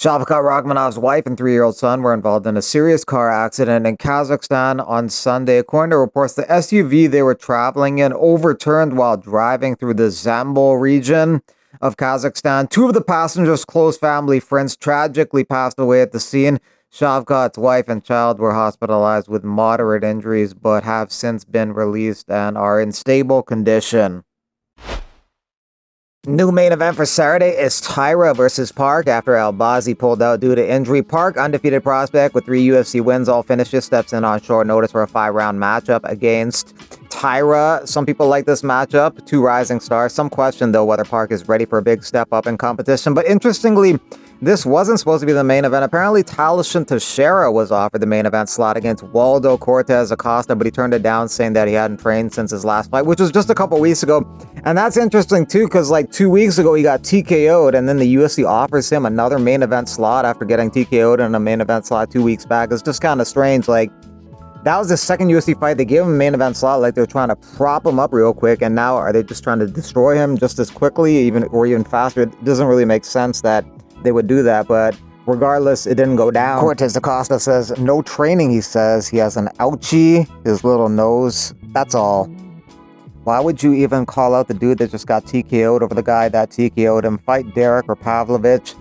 Shavkar Ragmanovs' wife and 3-year-old son were involved in a serious car accident in Kazakhstan on Sunday. According to reports, the SUV they were traveling in overturned while driving through the Zambol region of Kazakhstan. 2 of the passengers' close family friends tragically passed away at the scene. Shavkar's wife and child were hospitalized with moderate injuries but have since been released and are in stable condition. New main event for Saturday is Tyra versus Park after Albazi pulled out due to injury. Park, undefeated prospect with 3 UFC wins, all finishes, steps in on short notice for a 5-round matchup against Tyra. Some people like this matchup, 2 rising stars. Some question, though, whether Park is ready for a big step up in competition. But interestingly, this wasn't supposed to be the main event. Apparently, Talashin Teixeira was offered the main event slot against Waldo Cortez Acosta, but he turned it down, saying that he hadn't trained since his last fight, which was just a couple weeks ago. And that's interesting, too, because like 2 weeks ago, he got TKO'd, and then the UFC offers him another main event slot after getting TKO'd in a main event slot 2 weeks back. It's just kind of strange. Like, that was the second UFC fight. They gave him a main event slot like they're trying to prop him up real quick, and now are they just trying to destroy him just as quickly, or even faster? It doesn't really make sense that they would do that, but regardless, it didn't go down. Cortez Acosta says, no training, he says. He has an ouchie, his little nose, that's all. Why would you even call out the dude that just got TKO'd over the guy that TKO'd him? Fight Derek or Pavlovich.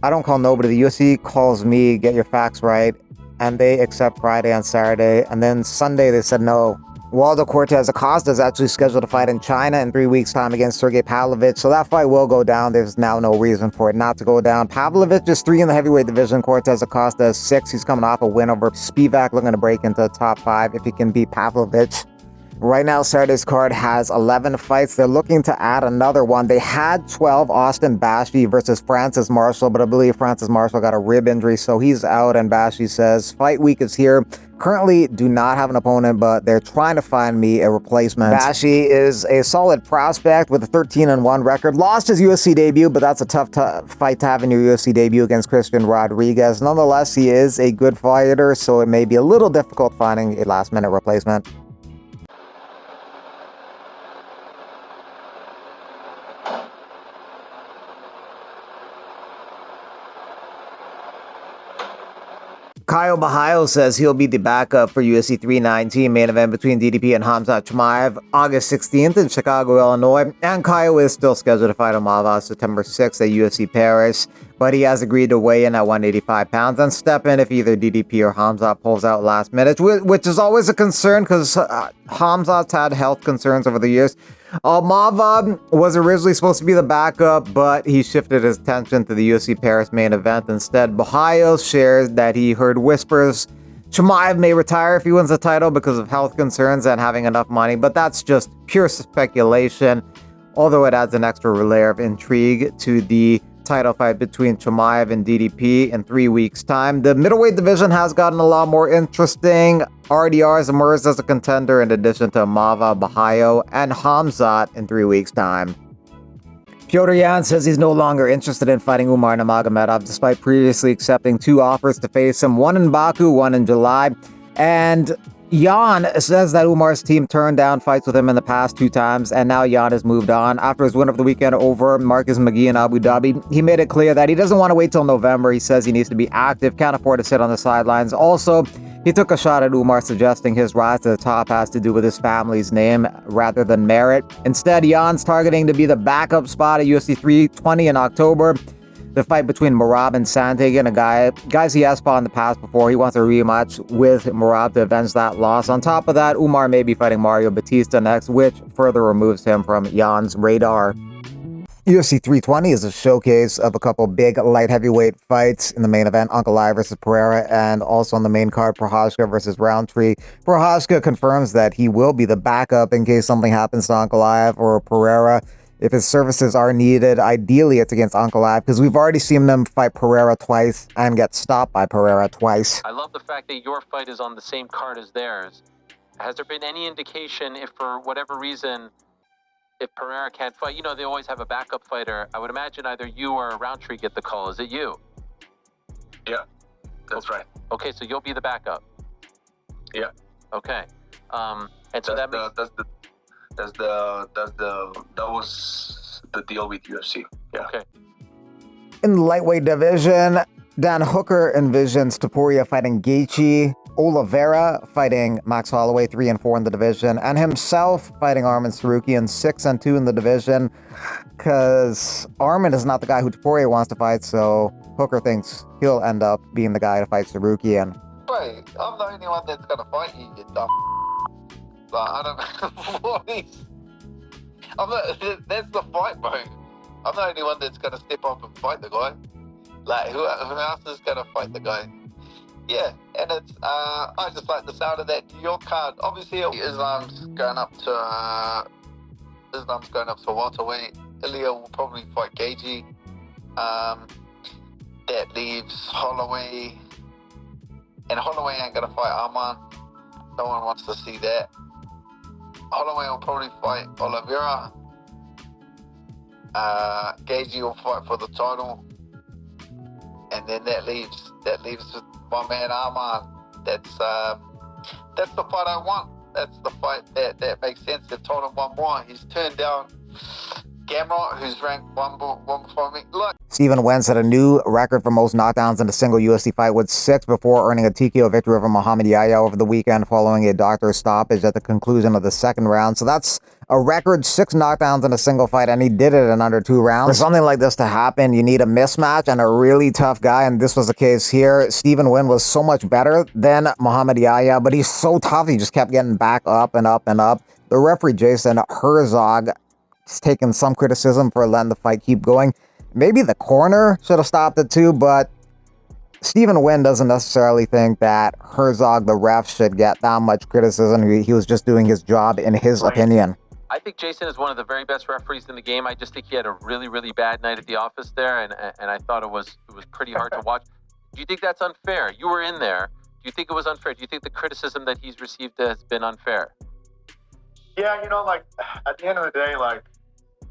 I don't call nobody. The UFC calls me, get your facts right, and they accept Friday and Saturday, and then Sunday they said no. Waldo Cortez Acosta is actually scheduled to fight in China in 3 weeks' time against Sergey Pavlovich, so that fight will go down. There's now no reason for it not to go down. Pavlovich is 3 in the heavyweight division. Cortez Acosta is 6. He's coming off a win over Spivak, looking to break into the top 5 if he can beat Pavlovich. Right now, Saturday's card has 11 fights. They're looking to add another one. They had 12, Austin Bashi versus Francis Marshall, but I believe Francis Marshall got a rib injury, so he's out, and Bashi says, fight week is here. Currently do not have an opponent, but they're trying to find me a replacement. Bashi is a solid prospect with a 13-1 record. Lost his UFC debut, but that's a tough fight to have in your UFC debut against Christian Rodriguez. Nonetheless, he is a good fighter, so it may be a little difficult finding a last-minute replacement. Kyle Bahayo says he'll be the backup for UFC 319 main event between DDP and Khamzat Chimaev August 16th in Chicago, Illinois. And Kyle is still scheduled to fight Omava September 6th at UFC Paris, but he has agreed to weigh in at 185 pounds and step in if either DDP or Khamzat pulls out last minute, which is always a concern because Khamzat's had health concerns over the years. Omava was originally supposed to be the backup, but he shifted his attention to the UFC Paris main event instead. Bahayo shares that he heard whispers Chimaev may retire if he wins the title because of health concerns and having enough money, but that's just pure speculation, although it adds an extra layer of intrigue to the title fight between Chimaev and DDP in 3 weeks' time. The middleweight division has gotten a lot more interesting. RDR has emerged as a contender in addition to Omava, Bahayo, and Khamzat in 3 weeks' time. Petr Yan says he's no longer interested in fighting Umar Namagamed despite previously accepting 2 offers to face him, one in Baku, one in July. And Yan says that Umar's team turned down fights with him in the past 2 times, and now Yan has moved on. After his win over the weekend over Marcus McGee in Abu Dhabi, he made it clear that he doesn't want to wait till November. He says he needs to be active, can't afford to sit on the sidelines. Also, he took a shot at Umar, suggesting his rise to the top has to do with his family's name rather than merit. Instead, Yan's targeting to be the backup spot at UFC 320 in October. The fight between Merab and Santiago, guys he has fought in the past before. He wants a rematch with Merab to avenge that loss. On top of that, Umar may be fighting Mario Batista next, which further removes him from Yan's radar. UFC 320 is a showcase of a couple big light heavyweight fights in the main event, Ankalaev versus Pereira, and also on the main card, Prochazka versus Roundtree. Prochazka confirms that he will be the backup in case something happens to Ankalaev or Pereira. If his services are needed, ideally it's against Ankalaev, because we've already seen them fight Pereira twice and get stopped by Pereira twice. I love the fact that your fight is on the same card as theirs. Has there been any indication if for whatever reason, if Pereira can't fight, you know, they always have a backup fighter. I would imagine either you or Roundtree get the call. Is it you? Yeah, that's right. Okay, so you'll be the backup. Yeah. Okay. And so that was the deal with UFC. Yeah. Okay. In the lightweight division, Dan Hooker envisions Topuria fighting Gaethje, Oliveira fighting Max Holloway 3 and 4 in the division, and himself fighting Arman Serkanyan 6 and 2 in the division. Because Arman is not the guy who Topuria wants to fight, so Hooker thinks he'll end up being the guy to fight Serkanyan. Wait, I'm the only one that's gonna fight you, you dumb. Like, I don't know what is. That's the fight mode. I'm the only one that's gonna step up and fight the guy. Like, who else is gonna fight the guy? Yeah, and it's, I just like the sound of that New York card. Obviously, Islam's going up to welterweight. Ilya will probably fight Gaethje. That leaves Holloway. And Holloway ain't gonna fight Arman. No one wants to see that. Holloway will probably fight Oliveira. Gaethje will fight for the title. And then that leaves my man Arman. That's the fight I want. That's the fight that makes sense. They've told him one more. He's turned down Gamrot, who's ranked one before me. Look. Stephen Nguyen set a new record for most knockdowns in a single UFC fight with 6 before earning a TKO victory over Muhammad Yaya over the weekend following a doctor stoppage at the conclusion of the second round. So that's a record 6 knockdowns in a single fight, and he did it in under 2 rounds. For something like this to happen, you need a mismatch and a really tough guy, and this was the case here. Stephen Nguyen was so much better than Muhammad Yaya, but he's so tough, he just kept getting back up and up and up. The referee, Jason Herzog, has taken some criticism for letting the fight keep going. Maybe the corner should have stopped it too, but Stephen Nguyen doesn't necessarily think that Herzog, the ref, should get that much criticism. He was just doing his job, in his opinion. I think Jason is one of the very best referees in the game. I just think he had a really, really bad night at the office there, and I thought it was pretty hard to watch. Do you think that's unfair? You were in there. Do you think it was unfair? Do you think the criticism that he's received has been unfair? Yeah, you know, like, at the end of the day, like,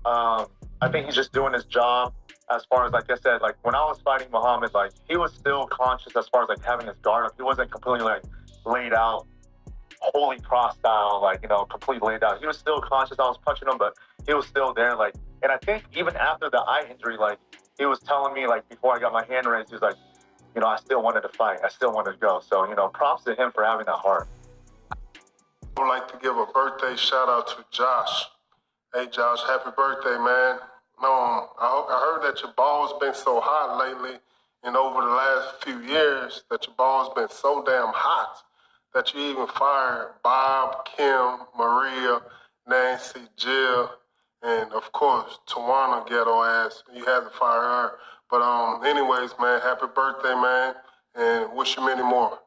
I think he's just doing his job. As far as, like I said, like, when I was fighting Muhammad, like, he was still conscious as far as, like, having his guard up. He wasn't completely, like, laid out, holy cross style, like, you know, completely laid out. He was still conscious. I was punching him, but he was still there, like, and I think even after the eye injury, like, he was telling me, like, before I got my hand raised, he was like, you know, I still wanted to fight. I still wanted to go. So, you know, props to him for having that heart. I would like to give a birthday shout out to Josh. Hey, Josh, happy birthday, man. I heard that your ball's been so hot lately, and over the last few years, that your ball's been so damn hot that you even fired Bob, Kim, Maria, Nancy, Jill, and of course, Tawana ghetto ass. You had to fire her. But anyways, man, happy birthday, man, and wish you many more.